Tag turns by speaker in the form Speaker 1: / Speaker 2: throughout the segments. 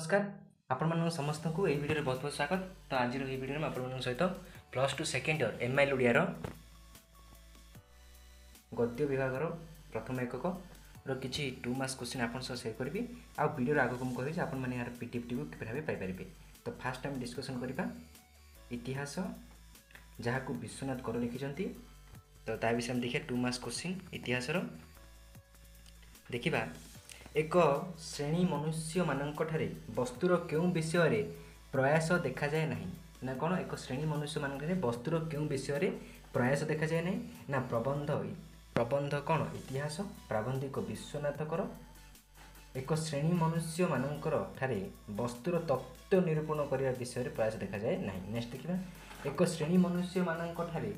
Speaker 1: नमस्कार आपण समस्त को यही वीडियो बहुत बहुत स्वागत। तो आज ये वीडियो में आपण सहित +2 सेकेंड इयर एमआईएल ओडिया गद्य विभाग प्रथम एकक किसी 2 मार्क्स क्वेश्चन आपन शेयर करी आ वीडियो आगे को कहि आपण माने यार पीडीएफ को किपर भाव पाइपर। तो फास्ट टाइम डिस्कशन करबा इतिहास जहाँ को विश्वनाथ कर लिखिं। तो ता विषय में देखिए 2 मार्क्स क्वेश्चन इतिहास देखिबा। एक श्रेणी मनुष्य मानकठारे वस्तुर क्यों विषय प्रयास देखा जाए नहीं ना कौन। एक श्रेणी मनुष्य मानकठारे वस्तुर क्यों विषय प्रयास देखा जाए नहीं ना प्रबंध कौन इतिहास प्राबंधिक विश्वनाथ कर। एक श्रेणी मनुष्य मानकर ठारे वस्तुर तत्व निरूपण करने विषय प्रयास देखा जाए नहीं। नेक्स्ट देखिए एक श्रेणी मनुष्य मानकठारे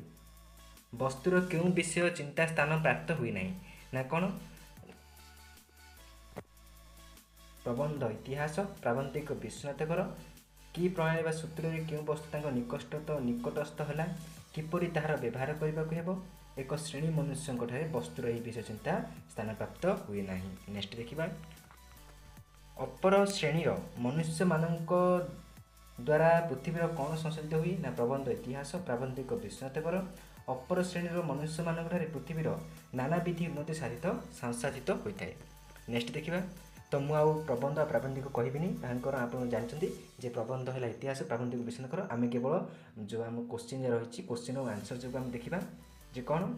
Speaker 1: वस्तुर क्यों विषय चिंता स्थान प्राप्त हुई नहीं ना कौन। प्रबंध इतिहास प्राबंधिक विश्वनाथ कर कि प्रणाली सूत्र में क्यों वस्तु निकटस्थ है किपरि ताहार व्यवहार करने को। एक श्रेणी मनुष्य वस्तुर यह विषय चिंता स्थान प्राप्त हुए ना। नेक्स्ट देखिबा अपर श्रेणीर मनुष्य मानक द्वारा पृथ्वीर कौन संशोधित हुई ना प्रबंध इतिहास प्राबंधिक विश्वनाथ कर। अपर श्रेणीर मनुष्य मानक पृथ्वीर नानाविधि उन्नति संसाधित होता है। नेक्स्ट देखिबा तो मुझे प्रबंध आ प्राबंधिक कहबिनी कारण आप जानते जे प्रबंध है इतिहास प्राबंधिक विश्लेषण कर। आम केवल जो आम क्वेश्चन रही क्वेश्चन और आंसर जो आम देखा जे कौन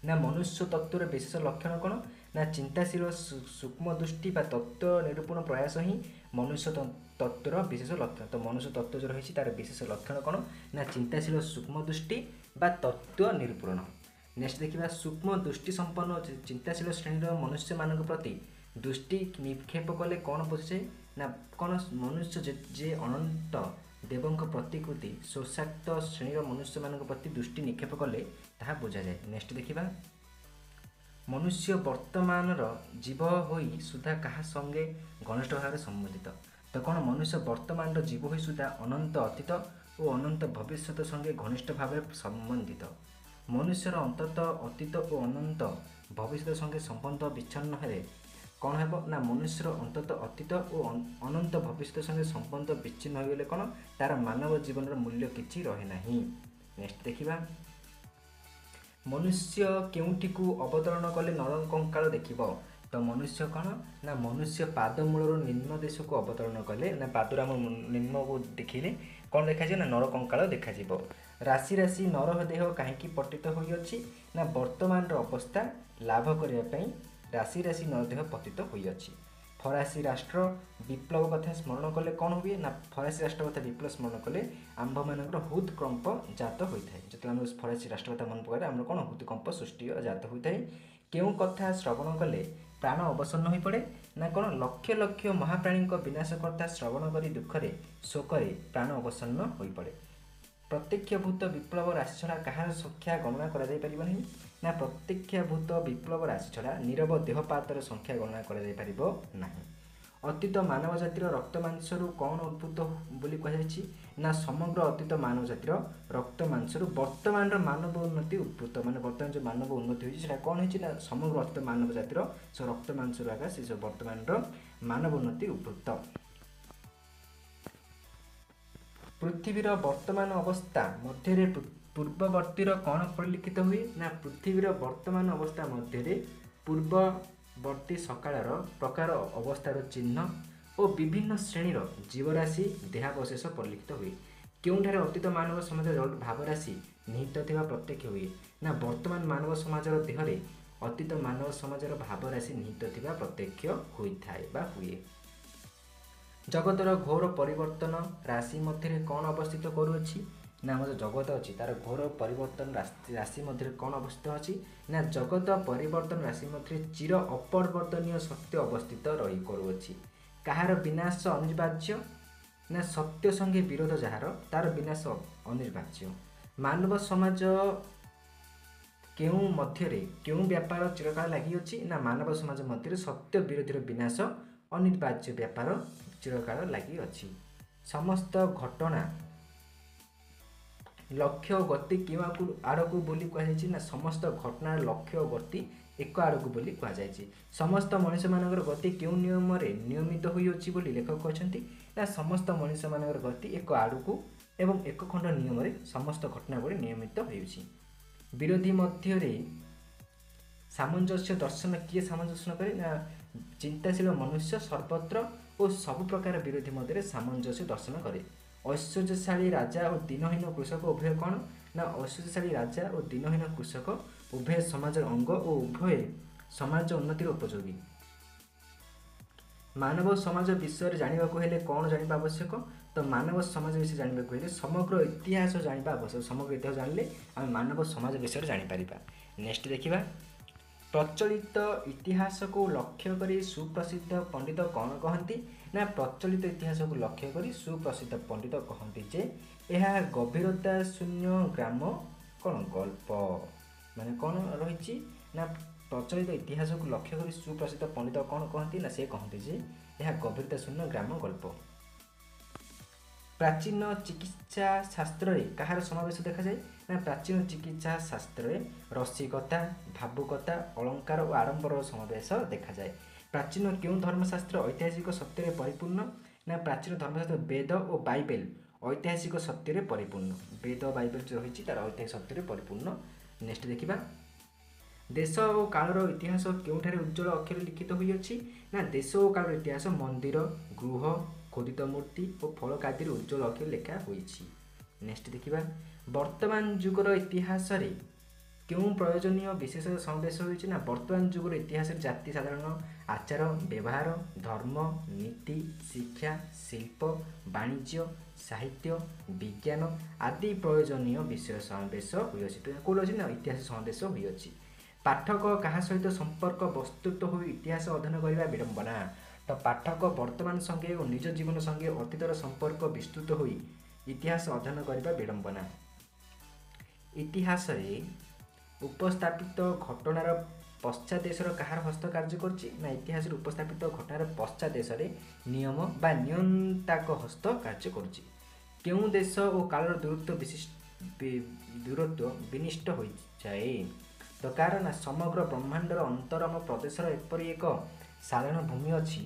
Speaker 1: ना मनुष्य तत्वर विशेष लक्षण कौन ना चिंताशील सूक्ष्म दृष्टि बा तत्व निरूपण प्रयास ही मनुष्य तत्वर विशेष लक्षण। तो मनुष्य तत्व जो रही तार विशेष लक्षण कौन ना चिंताशील सूक्ष्म दृष्टि बा तत्व निरूपण। नेक्स्ट देखिए सूक्ष्म दृष्टि संपन्न चिंताशील श्रेणी मनुष्य मान प्रति दृष्टि निक्षेप कले कौन बुझे ना कौन मनुष्य जे अनंत देवों प्रतिकृति शोषाक्त श्रेणी मनुष्य मान प्रति दृष्टि निक्षेप कले ताहा बुझा जाए। नेक्स्ट देखिबा मनुष्य वर्तमान जीव होई सुधा कहा संगे घनिष्ठ भाव संबंधित। तो कौन मनुष्य वर्तमान जीव होई सुधा अनंत अतीत और अनंत भविष्य संगे घनिष्ठ भाव संबंधित। मनुष्यर अंतत अतीत और अनंत भविष्य संगे संबंध विच्छिन्न है कौन है ना मनुष्यर अंतत अतीत और अनंत भविष्य संगे संबंध विच्छिन्न हो गले कौन तार मानव जीवन मूल्य किछि रहे नहीं। नेक्स्ट देखिबा मनुष्य केउठी को अवतरण कले नर कंकाल देखिब। तो मनुष्य कौन ना मनुष्य पादमूल निम्न देश को अवतरण कले ना पादुराम निम्न को देखिले कौन देखा ना नर कंकाल देखा। राशि राशि नर देह कहीं पतित होइछि ना वर्तमान अवस्था लाभ करने राशि राशि नर देह पतित होइछि। फरासी राष्ट्र विप्लव कथा स्मरण कले कौन हुए ना फरासी राष्ट्र कथा विप्लव स्मरण कले आंभ मानक हृदकंप जात होता है। जो आम फरासी राष्ट्र कथा मन पकाए आम कौन हृदकंप सृष्टि जात होता है। क्यों कथा श्रवण कले प्राण अवसन्न हो पड़े ना कौन लक्ष लक्ष महाप्राणी विनाशकर्ता श्रवण करी दुखरे शोकरे प्राण अवसन्न हो पड़े। प्रत्यक्षभूत विप्लव राशि छड़ा कहार संख्या गणना करा जाय परिबो नहीं ना प्रत्यक्षभूत विप्लव राशि छड़ा नीरव देहपातर संख्या गणना करा जाय परिबो नहीं। अतीत मानव जातिर रक्त मांसरू कौन उद्भूत बोली कहि ना समग्र अतीत मानव जातिर रक्त मांसरू वर्तमान मानव उन्नति उद्भूत माने वर्तमान जो मानव उन्नति होइछि सेटा कौन होइछि ना समग्र अतीत मानव जातिर से रक्त मांसरू आगा से वर्तमान मानव उन्नति उद्भूत। पृथ्वीर वर्तमान अवस्था मध्य पूर्ववर्तीर कौन परिलिखित हुए ना पृथ्वीर वर्तमान अवस्था मध्य पूर्ववर्ती सकाळर प्रकार अवस्थार चिन्ह और विभिन्न श्रेणीर जीवराशि देहावशेष परिलिखित हुए। क्योंठारे अतीत मानव समाज भावराशि निहित थिबा प्रत्यक्ष हुए ना वर्तमान मानव समाजर देहरे अतीत मानव समाजर भावराशि निहित थिबा प्रत्यक्ष होइथाय बा हुए। जगतर घोर परिवर्तन राशि मध्य कौन अवस्थित करुच्छी ना आम जो जगत अच्छी तार घोर परिवर्तन राशि मध्य कौन अवस्थित अच्छी ना जगत परिवर्तन राशि मध्य चिर अपरिवर्तनीय सत्य अवस्थित रही करुच्छी। कहार विनाश अनिर्वाच्य ना सत्य संगे विरोध जार तार विनाश अनिर्वाच्य। मानव समाज केउं मध्य केउं व्यापार चिरकाल लगी अच्छी ना मानव समाज मध्य सत्य विरोधी विनाश अनिर्वाच्य व्यापार चिरकाल लगी अच्छी। समस्त घटना लक्ष्य गति क्यों आड़ को बोली कहुई ना समस्त घटनार लक्ष्य गति ଏକ ଆଡ଼କୁ ବୋଲି କୁହାଯାଇଛି। ସମସ୍ତ ମଣିଷମାନଙ୍କର ଗତି କେଉଁ ନିୟମରେ ନିୟମିତ ହୋଇଅଛି ବୋଲି ଲେଖକ କହିଛନ୍ତି ନା ସମସ୍ତ ମଣିଷମାନଙ୍କର ଗତି ଏକ ଆଡ଼କୁ ଏବଂ ଏକ ଖଣ୍ଡ ନିୟମରେ ସମସ୍ତ ଘଟଣା ଗୁଡ଼ିକ ନିୟମିତ ହେଉଛି। ବିରୋଧୀ ମଧ୍ୟରେ ସାମଞ୍ଜସ୍ୟ ଦର୍ଶନ କିଏ ସାମଞ୍ଜସ୍ୟ କରେ ନା ଚିନ୍ତାଶୀଳ ମନୁଷ୍ୟ ସର୍ବତ୍ର ଓ ସବୁ ପ୍ରକାର ବିରୋଧୀ ମଧ୍ୟରେ ସାମଞ୍ଜସ୍ୟ ଦର୍ଶନ କରେ। ଐଶ୍ୱର୍ଯ୍ୟଶାଳୀ ରାଜା ଓ ଦିନହୀନ କୃଷକ ଉଭୟ କ'ଣ ନା ଐଶ୍ୱର୍ଯ୍ୟଶାଳୀ ରାଜା ଓ ଦିନହୀନ କୃଷକ ଉଭୟ ସମାଜର ଅଙ୍ଗ ଓ ଉଭୟ ସମାଜ ଉନ୍ନତିର ଉପଯୋଗୀ। ମାନବ ସମାଜ ବିଷୟରେ ଜାଣିବାକୁ ହେଲେ କ'ଣ ଜାଣିବା ଆବଶ୍ୟକ? ତ ମାନବ ସମାଜ ବିଷୟରେ ଜାଣିବାକୁ ହେଲେ ସମଗ୍ର ଇତିହାସ ଜାଣିବା ଆବଶ୍ୟକ। ସମଗ୍ର ଇତିହାସ ଜାଣିଲେ ଆମେ ମାନବ ସମାଜ ବିଷୟରେ ଜାଣିପାରିବା। ନେକ୍ସଟ ଦେଖିବା, ପ୍ରଚଳିତ ଇତିହାସକୁ ଲକ୍ଷ୍ୟ କରି ସୁପ୍ରସିଦ୍ଧ ପଣ୍ଡିତ କ'ଣ କହନ୍ତି ନା ପ୍ରଚଳିତ ଇତିହାସକୁ ଲକ୍ଷ୍ୟ କରି ସୁପ୍ରସିଦ୍ଧ ପଣ୍ଡିତ କହନ୍ତି ଯେ ଏହା ଗଭୀରତା ଶୂନ୍ୟ ଗ୍ରାମ କ'ଣ ଗଳ୍ପ। ମାନେ କ'ଣ ରହିଛି ନା ପ୍ରଚଳିତ ଇତିହାସକୁ ଲକ୍ଷ୍ୟ କରି ସୁପ୍ରସିଦ୍ଧ ପଣ୍ଡିତ କ'ଣ କହନ୍ତି ନା ସେ କହନ୍ତି ଯେ ଏହା ଗଭୀରତା ଶୂନ୍ୟ ଗ୍ରାମ ଗଳ୍ପ। ପ୍ରାଚୀନ ଚିକିତ୍ସା ଶାସ୍ତ୍ରରେ କାହାର ସମାବେଶ ଦେଖାଯାଏ ନା ପ୍ରାଚୀନ ଚିକିତ୍ସା ଶାସ୍ତ୍ରରେ ରସିକତା, ଭାବୁକତା, ଅଳଙ୍କାର ଓ ଆଡ଼ମ୍ବରର ସମାବେଶ ଦେଖାଯାଏ। ପ୍ରାଚୀନ କେଉଁ ଧର୍ମଶାସ୍ତ୍ର ଐତିହାସିକ ସତ୍ୟରେ ପରିପୂର୍ଣ୍ଣ ନା ପ୍ରାଚୀନ ଧର୍ମଶାସ୍ତ୍ର ବେଦ ଓ ବାଇବେଲ ଐତିହାସିକ ସତ୍ୟରେ ପରିପୂର୍ଣ୍ଣ। ବେଦ ବାଇବେଲ ଯେଉଁ ରହିଛି ତାର ଐତିହାସିକ ସତ୍ୟରେ ପରିପୂର୍ଣ୍ଣ। ନେକ୍ସଟ ଦେଖିବା, ଦେଶ ଓ କାଳର ଇତିହାସ କେଉଁଠାରେ ଉଜ୍ଜ୍ୱଳ ଅକ୍ଷରରେ ଲିଖିତ ହୋଇଅଛି ନା ଦେଶ ଓ କାଳର ଇତିହାସ ମନ୍ଦିର, ଗୃହ, ଖୋଦିତ ମୂର୍ତ୍ତି ଓ ଫଳକାଦିରେ ଉଜ୍ଜ୍ୱଳ ଅକ୍ଷରରେ ଲେଖା ହୋଇଛି। ନେକ୍ସଟ ଦେଖିବା, ବର୍ତ୍ତମାନ ଯୁଗର ଇତିହାସରେ କେଉଁ ପ୍ରୟୋଜନୀୟ ବିଶେଷ ସମାବେଶ ହୋଇଛି ନା ବର୍ତ୍ତମାନ ଯୁଗର ଇତିହାସରେ ଜାତି ସାଧାରଣ ଆଚାର ବ୍ୟବହାର, ଧର୍ମ, ନୀତି, ଶିକ୍ଷା, ଶିଳ୍ପ, ବାଣିଜ୍ୟ, ସାହିତ୍ୟ, ବିଜ୍ଞାନ ଆଦି ପ୍ରୟୋଜନୀୟ ବିଷୟ ସମାବେଶ ହୋଇଅଛି। ତ କେଉଁଠି ଅଛି ନା ଇତିହାସ ସମାବେଶ ହୋଇଅଛି। ପାଠକ କାହା ସହିତ ସମ୍ପର୍କ ବସ୍ତୁତ୍ୱ ହୋଇ ଇତିହାସ ଅଧ୍ୟୟନ କରିବା ବିଡ଼ମ୍ବନା। ତ ପାଠକ ବର୍ତ୍ତମାନ ସଙ୍ଗେ ଓ ନିଜ ଜୀବନ ସଙ୍ଗେ ଅତୀତର ସମ୍ପର୍କ ବିସ୍ତୃତ ହୋଇ ଇତିହାସ ଅଧ୍ୟୟନ କରିବା ବିଡ଼ମ୍ବନା। ଇତିହାସରେ ଉପସ୍ଥାପିତ ଘଟଣାର ପଶ୍ଚାଦେଶର କାହାର ହସ୍ତକାର୍ଯ୍ୟ କରୁଛି ନା ଇତିହାସରେ ଉପସ୍ଥାପିତ ଘଟଣାର ପଶ୍ଚାଦେଶରେ ନିୟମ ବା ନିୟନ୍ତାଙ୍କ ହସ୍ତ କାର୍ଯ୍ୟ କରୁଛି। କେଉଁ ଦେଶ ଓ କାଳର ଦୂରତ୍ୱ ବିନିଷ୍ଟ ହୋଇଯାଏ? ତ କାରଣ ସମଗ୍ର ବ୍ରହ୍ମାଣ୍ଡର ଅନ୍ତରମ ପ୍ରଦେଶର ଏପରି ଏକ ସାଧାରଣ ଭୂମି ଅଛି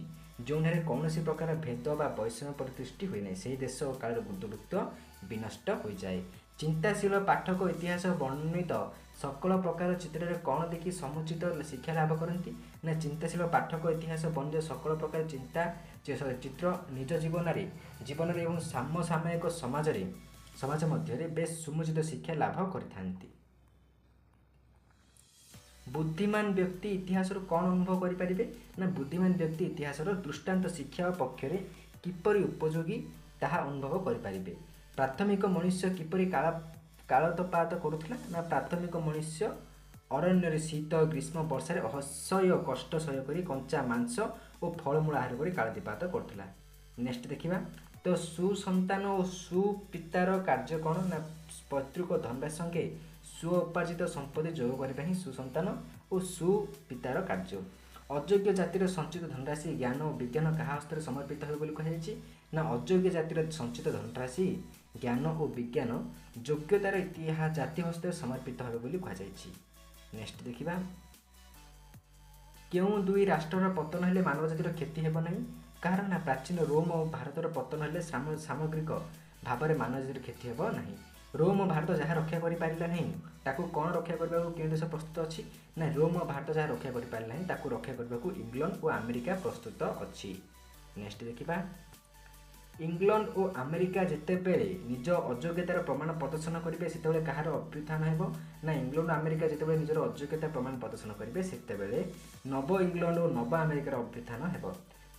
Speaker 1: ଯେଉଁଠାରେ କୌଣସି ପ୍ରକାର ଭେଦ ବା ବୈଷମ୍ୟ ପ୍ରତିଷ୍ଠି ହୁଏ ନାହିଁ। ସେହି ଦେଶ ଓ କାଳର ଦୂରତ୍ୱ ବିନଷ୍ଟ ହୋଇଯାଏ। ଚିନ୍ତାଶୀଳ ପାଠକ ଇତିହାସ ବର୍ଣ୍ଣିତ ସକଳ ପ୍ରକାର ଚିତ୍ରରେ କ'ଣ ଦେଖି ସମୁଚିତ ଶିକ୍ଷା ଲାଭ କରନ୍ତି ନା ଚିନ୍ତାଶୀଳ ପାଠକ ଇତିହାସ ବର୍ଣ୍ଣିତ ସକଳ ପ୍ରକାର ଚିତ୍ର ନିଜ ଜୀବନରେ ଏବଂ ସମସାମୟିକ ସମାଜ ମଧ୍ୟରେ ବେଶ ସମୁଚିତ ଶିକ୍ଷା ଲାଭ କରିଥାନ୍ତି। ବୁଦ୍ଧିମାନ ବ୍ୟକ୍ତି ଇତିହାସରୁ କ'ଣ ଅନୁଭବ କରିପାରିବେ ନା ବୁଦ୍ଧିମାନ ବ୍ୟକ୍ତି ଇତିହାସର ଦୃଷ୍ଟାନ୍ତ ଶିକ୍ଷା ପକ୍ଷରେ କିପରି ଉପଯୋଗୀ ତାହା ଅନୁଭବ କରିପାରିବେ। ପ୍ରାଥମିକ ମନୁଷ୍ୟ କିପରି କାଳତପାତ କରୁଥିଲା ନା ପ୍ରାଥମିକ ମନୁଷ୍ୟ ଅରଣ୍ୟରେ ଶୀତ ଗ୍ରୀଷ୍ମ ବର୍ଷାରେ ଅସହ୍ୟ କଷ୍ଟ ସହ୍ୟ କରି କଞ୍ଚା ମାଂସ ଓ ଫଳମୂଳ ଆହାର କରି କାଳତିପାତ କରୁଥିଲା। ନେକ୍ସଟ ଦେଖିବା, ତ ସୁସନ୍ତାନ ଓ ସୁପିତାର କାର୍ଯ୍ୟ କ'ଣ ନା ପୈତୃକ ଧନରାଶି ସଙ୍ଗେ ସୁଉପାର୍ଜିତ ସମ୍ପତ୍ତି ଯୋଗ କରିବା ହିଁ ସୁସନ୍ତାନ ଓ ସୁପିତାର କାର୍ଯ୍ୟ। ଅଯୋଗ୍ୟ ଜାତିର ସଞ୍ଚିତ ଧନରାଶି ଜ୍ଞାନ ଓ ବିଜ୍ଞାନ କାହା ହସ୍ତରେ ସମର୍ପିତ ହେବ ବୋଲି କୁହାଯାଇଛି ନା ଅଯୋଗ୍ୟ ଜାତିର ସଞ୍ଚିତ ଧନରାଶି ଜ୍ଞାନ ଓ ବିଜ୍ଞାନ ଯୋଗ୍ୟତାର ଜାତି ହସ୍ତରେ ସମର୍ପିତ ହେବ ବୋଲି କୁହାଯାଇଛି। ନେକ୍ସଟ ଦେଖିବା, କେଉଁ ଦୁଇ ରାଷ୍ଟ୍ରର ପତନ ହେଲେ ମାନବ ଜାତିର କ୍ଷତି ହେବ ନାହିଁ? କାରଣ ନା ପ୍ରାଚୀନ ରୋମ ଓ ଭାରତର ପତନ ହେଲେ ସାମଗ୍ରିକ ଭାବରେ ମାନବ ଜାତିର କ୍ଷତି ହେବ ନାହିଁ। ରୋମ ଓ ଭାରତ ଯାହା ରକ୍ଷା କରିପାରିଲା ନାହିଁ ତାକୁ କ'ଣ ରକ୍ଷା କରିବାକୁ କେଉଁ ଦେଶ ପ୍ରସ୍ତୁତ ଅଛି ନା ରୋମ ଓ ଭାରତ ଯାହା ରକ୍ଷା କରିପାରିଲା ନାହିଁ ତାକୁ ରକ୍ଷା କରିବାକୁ ଇଂଲଣ୍ଡ ଓ ଆମେରିକା ପ୍ରସ୍ତୁତ ଅଛି। ନେକ୍ସଟ ଦେଖିବା, ଇଂଲଣ୍ଡ ଓ ଆମେରିକା ଯେତେବେଳେ ନିଜ ଅଯୋଗ୍ୟତାର ପ୍ରମାଣ ପ୍ରଦର୍ଶନ କରିବେ ସେତେବେଳେ କାହାର ଅଭ୍ୟୁତ୍ଥାନ ହେବ ନା ଇଂଲଣ୍ଡ ଓ ଆମେରିକା ଯେତେବେଳେ ନିଜର ଅଯୋଗ୍ୟତା ପ୍ରମାଣ ପ୍ରଦର୍ଶନ କରିବେ ସେତେବେଳେ ନବ ଇଂଲଣ୍ଡ ଓ ନବ ଆମେରିକାର ଅଭ୍ୟୁତ୍ଥାନ ହେବ।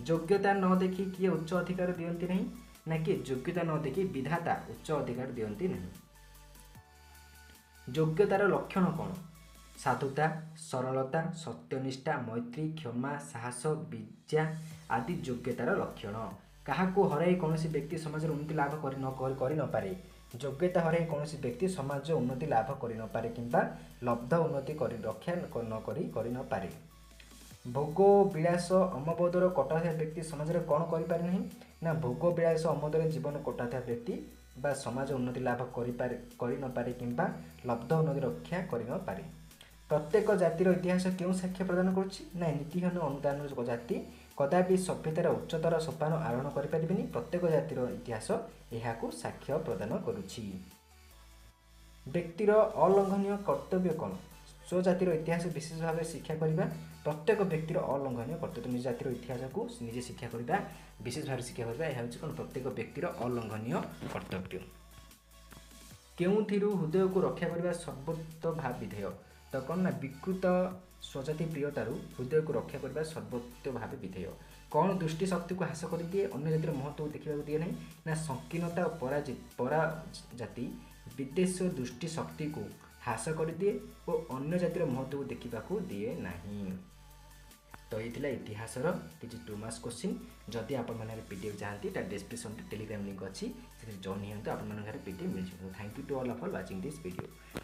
Speaker 1: ଯୋଗ୍ୟତା ନ ଦେଖି କିଏ ଉଚ୍ଚ ଅଧିକାର ଦିଅନ୍ତି ନାହିଁ ନା କିଏ ଯୋଗ୍ୟତା ନ ଦେଖି ବିଧାତା ଉଚ୍ଚ ଅଧିକାର ଦିଅନ୍ତି ନାହିଁ। ଯୋଗ୍ୟତାର ଲକ୍ଷଣ କ'ଣ? ସାଧୁତା, ସରଳତା, ସତ୍ୟନିଷ୍ଠା, ମୈତ୍ରୀ, କ୍ଷମା, ସାହସ, ବିଦ୍ୟା ଆଦି ଯୋଗ୍ୟତାର ଲକ୍ଷଣ। କାହାକୁ ହରାଇ କୌଣସି ବ୍ୟକ୍ତି ସମାଜର ଉନ୍ନତି ଲାଭ କରିନପାରେ। ଯୋଗ୍ୟତା ହରାଇ କୌଣସି ବ୍ୟକ୍ତି ସମାଜ ଉନ୍ନତି ଲାଭ କରିନପାରେ କିମ୍ବା ଲବ୍ଧ ଉନ୍ନତି କରିନପାରେ। ଭୋଗ ବିଳାସ ଅମବୋଧର କଟାଉଥିବା ବ୍ୟକ୍ତି ସମାଜରେ କ'ଣ କରିପାରେ ନାହିଁ ନା ଭୋଗ ବିଳାସ ଅମବୋଧରେ ଜୀବନ କଟାଉଥିବା ବ୍ୟକ୍ତି ବା ସମାଜ ଉନ୍ନତି ଲାଭ କରିନପାରେ କିମ୍ବା ଲବ୍ଧ ଉନ୍ନତି ରକ୍ଷା କରିନପାରେ। ତ प्रत्येक जातिर इतिहास क्यों साक्ष्य प्रदान करुच्ची ना नीतिहीन अनुदान जाति कदापि सभ्यतार उच्चतर सोपान आरोहण करें प्रत्येक जातिर इतिहास यहाँ साक्ष्य प्रदान करुच्ची। व्यक्तिर अलंघनीय कर्तव्य कौन स्वजातिर इतिहास विशेष भाव शिक्षा करने प्रत्येक व्यक्तिर अलंघनीय कर्तव्य निज जातिर इतिहास को निजे शिक्षा करने विशेष भाव शिक्षा करने यह हूँ कौन प्रत्येक व्यक्तिर अलंघनीय कर्तव्य। केउथिरु हृदय को रक्षा करने सर्वोत्त भाव विधेय तो कौन ना विकृत स्वजाति प्रियतारू हृदय को रक्षा करने सर्वोत्त भाव विधेय। कौन दृष्टि शक्ति को ह्रास कर दिए अन्य जातिर महत्व देखा दिए नहीं ना संकीर्णता और पराजाति विदेश दृष्टि शक्ति को ह्रास कर दिए और अन्य जातिर महत्व देखा दिए नहीं। तो ये इतिहासर किसी 2 मार्क्स क्वेश्चन जदि आप पीडीएफ चाहती डिस्क्रिप्शन टेलीग्राम लिंक अच्छी जॉइन होंगे आप पीडीएफ मिल जाए। Thank you to all for watching this video.